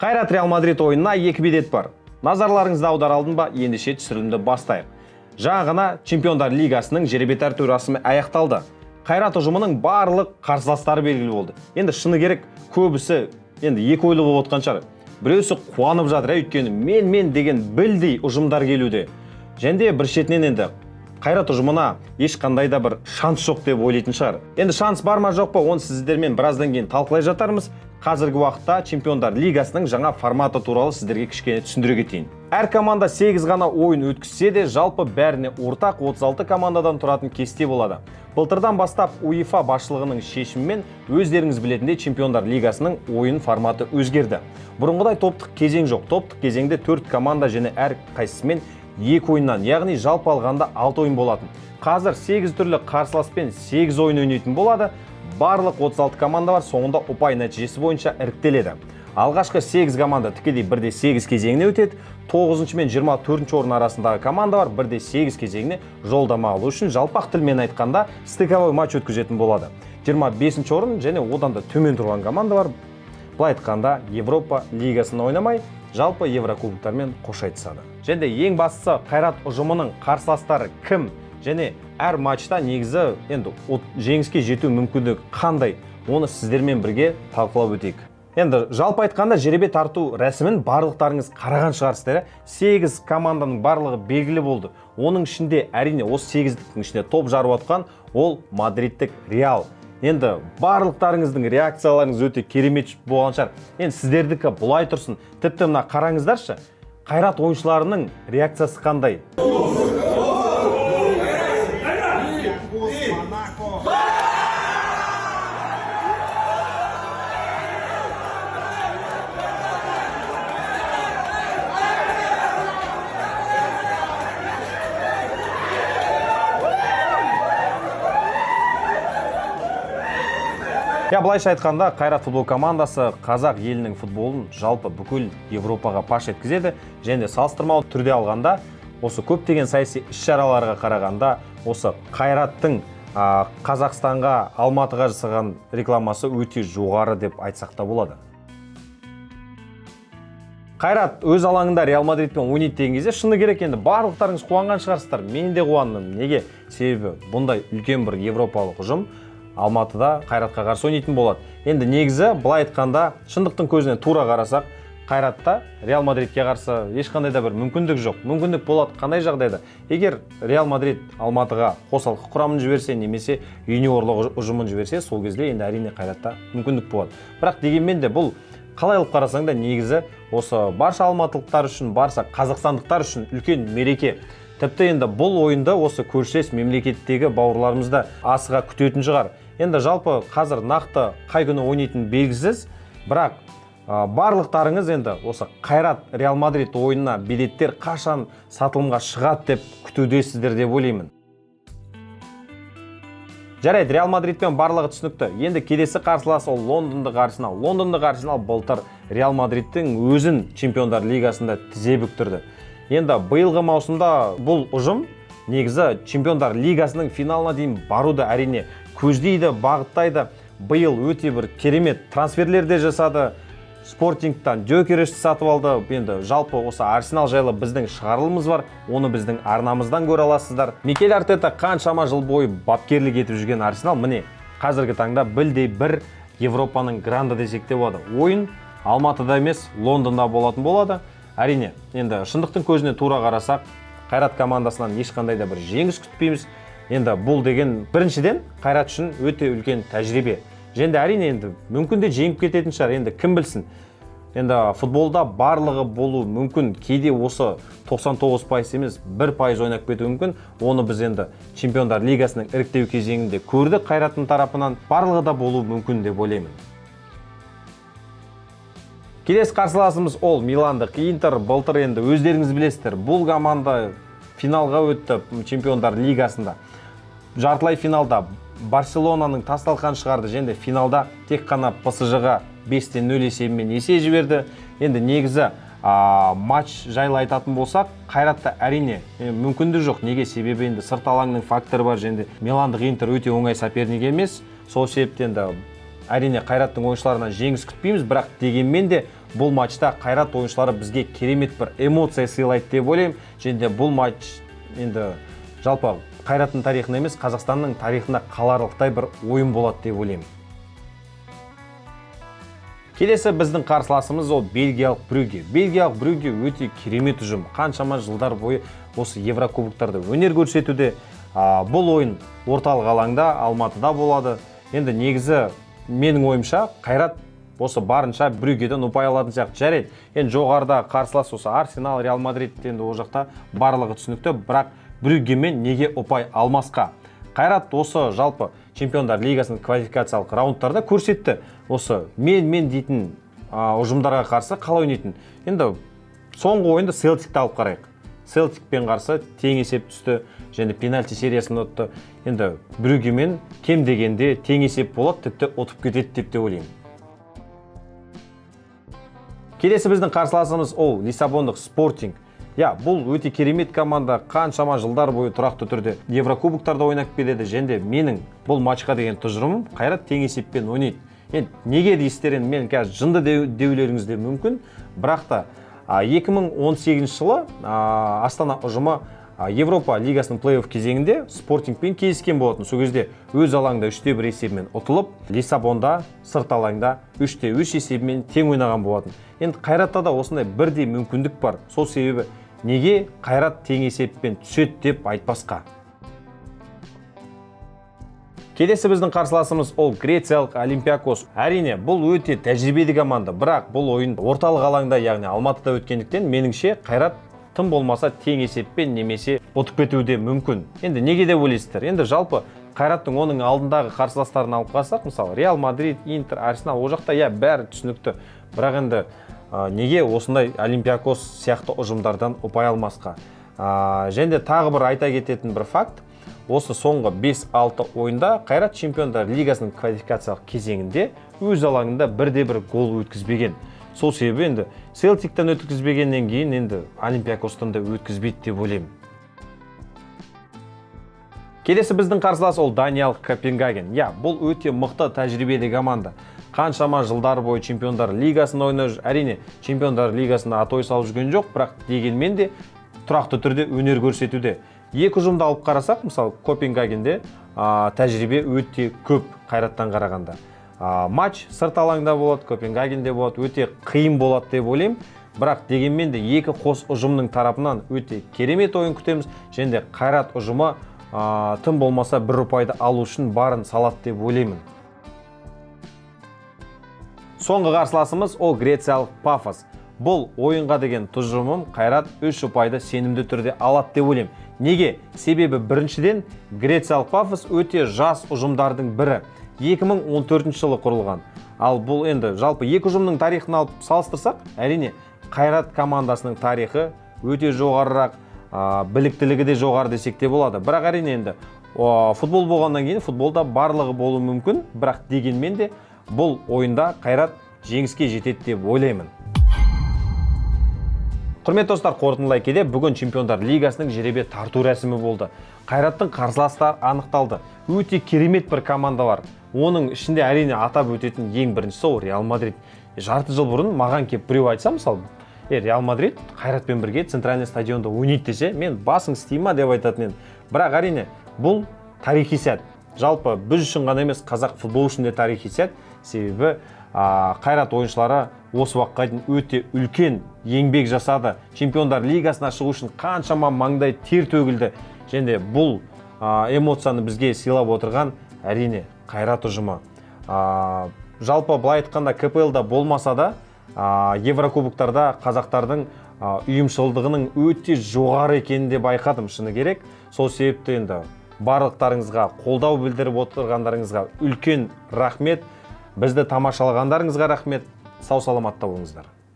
Қайрат Реал Мадрид ойынына екі бедет бар. Назарларыңызды аудар алдын ба, ендеше түсірілімді бастайық. Жаңа ғана Чемпиондар Лигасының жеребе тарту рәсімі аяқталды. Қайрат ұжымының барлық қарсыластары белгілі болды. Енді шыны керек, көбісі енді екі ойлы болып отқан шығар. Біреусі қуанып жатыр, өйткені мен деген білдей ұжымдар келуде. Және бір шетінен енді Қайрат ұжымына ешқандай да бір шанс жоқ деп ойлайтын шығар. Енді шанс бар ма жоқ па, оны сіздермен біраздан кейін талқылай жатармыз. Қазіргі уақытта Чемпиондар Лигасының жаңа форматы туралы сіздерге кішкене түсіндіре кетейін. Әр команда 8 ғана ойын өткізсе де, жалпы бәріне ортақ 36 командадан тұратын кесте болады. Былтырдан бастап УЕФА басшылығының шешімімен өздеріңіз білетіндей Чемпиондар Лигасының ойын форматы өзгерді. Бұрынғыдай топтық кезең жоқ. Топтық кезеңде 4 команда және әр қайсысымен 2 ойыннан, яғни жалпы алғанда 6 ойын болатын. Қазір 8 түрлі қарсыласпен 8 ойын ойнайтын болады. Барлық 36 команда бар, соңында ұпай нәтижесі бойынша іріктеледі. Алғашқы 8 команда тікелей 1/8 кезеңіне өтеді. 9 мен 24 орын арасындағы команда бар, 1/8 кезеңіне жолдама алу үшін жалпақ тілмен айтқанда стыковой матч өткізетін болады. 25 орын және одан да төмен тұрған команда бар. Былай айтқанда Европа лигасында ойнамай, жалпы Еврокубоктармен қош айтысады. Және ең бастысы Қайрат ұжымының қарсыластары кім? Және әр матчта негізі енді жеңіске жету мүмкіндігі қандай? Оны сіздермен бірге талқылап өтейік. Енді жалпы айтқанда жеребе тарту рәсімін барлықтарыңыз қараған шығарсыздар. 8 команданың барлығы белгілі болды. Оның ішінде әрине осы 8-діктің ішінде топ жарып отқан ол Мадридтік Реал. Енді барлықтарыңыздың реакцияларыңыз өте керемет болған шығар. Енді сіздердікі бұлай тұрсын. Тіпті мына қараңыздаршы, Қайрат ойыншыларының реакциясы қандай? Былайша айтқанда, Қайрат футбол командасы қазақ елінің футболын жалпы бүкіл Европаға паш еткізеді. Және салыстырмалы түрде алғанда, осы көптеген саяси іс-шараларға қарағанда, осы Қайраттың Қазақстанға, Алматыға жасаған рекламасы өте жоғары деп айтсақ та болады. Қайрат өз алаңында Реал Мадридпен ойнайды деген кезде шыны керек, енді барлықтарыңыз қуанған шығарсыздар. Мен де қуандым. Неге? Себебі бұндай үлкен бір европалық ұжым Алматыда Қайратқа қарсы ойнайтын болады. Енді негізі былай айтқанда, шындықтың көзіне тура қарасақ, Қайратта Реал Мадридке қарсы ешқандай да бір мүмкіндік жоқ. Мүмкіндік болады қандай жағдайда? Егер Реал Мадрид Алматыға қосалқы құрамын жіберсе, немесе юниорлық ұжымын жіберсе, сол кезде енді әрине Қайратта мүмкіндік болады. Бірақ дегенмен де бұл қалай алып қарасаң да негізі осы барша алматылықтар үшін, барша қазақстандықтар үшін үлкен мереке. Тіпті енді бұл ойында осы көршілес мемлекеттегі бауырларымызды асыға күтетін шығар. Енді жалпы қазір нақты қай күні ойнайтын белгісіз, бірақ барлықтарыңыз енді осы Қайрат Реал Мадрид ойынына билеттер қашан сатылымға шығады деп күтудесіздер деп ойлаймын. Жарайды, Реал Мадридпен барлығы түсінікті. Енді келесі қарсыласы ол Лондондық Арсенал. Лондондық Арсенал былтыр Реал Мадридтің өзін Чемпиондар Лигасында тізе бүктірді. Енді биылғы маусымда бұл ұжым негізі Чемпиондар Лигасының финалына дейін баруды әрине көздейді, бағыттайды. Биыл өте бір керемет трансферлерде жасады. Спортингтан Джокерешті сатып алды. Енді жалпы осы Арсенал жайлы біздің шығарылымыз бар. Оны біздің арнамыздан көре аласыздар. Микель Артета қаншама жыл бойы бапкерлік етіп жүрген Арсенал міне қазіргі таңда білдей бір Европаның гранды десек те болады. Ойын Алматыда емес, Лондонда болатын болады. Әрине, енді шындықтың көзіне тура қарасақ, Қайрат командасынан ешқандай да бір жеңіс күтпейміз. Енді бұл деген біріншіден Қайрат үшін өте үлкен тәжірибе. Және әрине енді мүмкін де жеңіп кететін шығар, енді кім білсін. Енді футболда барлығы болу мүмкін, кейде осы 99% емес 1% ойнап кетуі мүмкін. Оны біз енді Чемпиондар Лигасының іріктеу кезеңінде көрдік Қайраттың тарапынан, барлығы да болу мүмкін деп ойлаймын. Келесі қарсыласымыз ол Миландық Интер. Былтыр енді өздеріңіз білесіздер, бұл команда финалға өтті Чемпиондар Лигасында. Жартылай финалда Барселонаның тасталқан шығарды, және финалда тек қана ПСЖ-ға 5-0 есебімен есе жіберді. Енді негізі матч жайлы айтатын болсақ, Қайратта әрине мүмкіндік жоқ. Неге? Себебі енді сырт алаңның факторы бар, және Миландық Интер өте оңай соперник емес. Сол себептен де әрине Қайраттың ойыншыларынан жеңіс күтпейміз, бірақ дегенмен де бұл матчта Қайрат ойыншылары бізге керемет бір эмоция сыйлайды деп ойлаймын. Және бұл матч енді жалпы Қайраттың тарихында емес, Қазақстанның тарихында қаларлықтай бір ойын болады деп ойлаймын. Келесі біздің қарсыласымыз ол Бельгиялық Брюгге. Бельгиялық Брюгге өте керемет ұжым. Қаншама жылдар бойы осы Еврокубоктарда өнер көрсетуде. Бұл ойын орталық алаңда, Алматыда болады. Енді негізі менің ойымша Қайрат осы барынша Брюггеден ұпай алатын сияқты. Жарайды. Енді жоғарыда қарсылас осы Арсенал, Реал Мадрид енді ол жақта барлығы түсінікті, бірақ Брюггемен неге ұпай алмасқа? Қайрат осы жалпы Чемпиондар лигасының квалификациялық раундтарда көрсетті. Осы мен дейтін ұжымдарға қарсы қалай ойнайтын. Енді соңғы ойында Селтикті алып қарайық. Селтикпен қарсы тең есеп түсті, және пенальти сериясын ұтты. Енді Брюггемен кем дегенде тең есеп болады, тіпті ұтып кетеді деп те ойлаймын. Келесі біздің қарсыласымыз ол Лиссабондық Спортинг. Бұл өте керемет команда, қаншама жылдар бойы тұрақты түрде Еврокубоктарда ойнап келеді. Және менің бұл матчқа деген тұжырымым Қайрат тең есеппен ойнайды. Неге дейсіздер, мен қазір жынды деулеріңіз де мүмкін, бірақ та 2018 жылы Астана ұжымы Европа лигасының плей-офф кезеңінде Спортингпен кездескен болатын. Сол кезде өз алаңда 3-1 есебімен ұтылып, Лиссабонда сырт алаңда 3-3 есебімен тең ойнаған болатын. Енді Қайратта да осындай бірдей мүмкіндік бар. Сол себебі неге Қайрат тең есеппен түседі деп айтпасқа. Келесі біздің қарсыласымыз ол Грециялық Олимпиакос. Әрине, бұл өте тәжірибелі команда, бірақ бұл ойын орталық алаңда, яғни Алматыда өткендіктен, меніңше Қайрат тым болмаса тең есеппен немесе ұтып кетуде мүмкін. Енді неге деп ойлайсыздар? Енді жалпы Қайраттың оның алдындағы қарсыластарын алып қалсақ, мысалы Реал Мадрид, Интер, Арсенал, ол жақта бәрі түсінікті. Бірақ енді неге осындай Олимпиакос сияқты ұжымдардан ұпай алмасқа? Және тағы бір айта кететін бір факт, осы соңғы 5-6 ойында Қайрат Чемпиондар лигасының квалификациялық кезеңінде өз алаңында бірде-бір гол өткізбеген. Сол себебі енді Селтиктен өткізбегеннен кейін енді Олимпиакостан да өткізбейді деп ойлаймын. Келесі біздің қарсылас ол Даниялық Копенгаген. Бұл өте мықты тәжірибелі команда. Қаншама жылдар бойы Чемпиондар лигасын ойнап жүр. Әрине, Чемпиондар лигасында атой салып жүрген жоқ, бірақ дегенмен де тұрақты түрде өнер көрсетуде. Екі ұжымды алып қарасақ, мысалы Копенгагенде тәжірибе өте көп Қайраттан қарағанда. Матч сырт алаңда болады, Копенгагенде болады, өте қиын болады деп ойлаймын. Бірақ дегенмен де екі қос ұжымның тарапынан өте керемет ойын күтеміз. Және Қайрат ұжымы тым болмаса бір ұпайды алу үшін барын салады деп ойлаймын. Соңғы қарсыласымыз ол Грециялық Пафос. Бұл ойынға деген тұжырымым Қайрат 3 ұпайды сенімді түрде алады деп ойлаймын. Неге? Себебі біріншіден Грециялық Пафос өте жас ұжымдардың бірі. 2014 жылы құрылған. Ал бұл енді жалпы екі ұжымның тарихын алып салыстырсақ, әрине Қайрат командасының тарихы өте жоғарырақ, біліктілігі де жоғары десек те болады. Бірақ әрине енді футбол болғаннан кейін футболда барлығы болуы мүмкін, бірақ дегенмен де бұл ойында Қайрат жеңіске жетеді деп ойлаймын. Құрметті достар, қорытындылай келе, бүгін Чемпиондар лигасының жеребе тарту рәсімі болды. Қайраттың қарсыластары анықталды. Өте керемет бір команда бар. Оның ішінде әрине атап өтетін ең біріншісі ол Реал Мадрид. Жарты жыл бұрын маған кеп біреу айтса, мысалы, Реал Мадрид Қайратпен бірге центральный стадионда ойнайды десе, мен басың істей ма деп айтатын едім. Бірақ әрине, бұл тарихи сәт. Жалпы біз үшін ғана емес, қазақ футбол үшін де тарихи сәт. Себебі Қайрат ойыншылары осы уақытқа дейін өте үлкен еңбек жасады. Чемпиондар лигасына шығу үшін қаншама маңдай тер төгілді. Және бұл эмоцияны бізге сыйлап отырған әрине Қайрат ұжымы. Жалпы былай айтқанда КПЛ-да болмаса да, Еврокубоктарда қазақтардың ұйымшылдығының өте жоғары екенін де байқадым, шыны керек. Сол себепті енді барлықтарыңызға қолдау білдіріп отырғандарыңызға үлкен рахмет. Бізді тамашалағандарыңызға рахмет. Сау саламатта болыңыздар.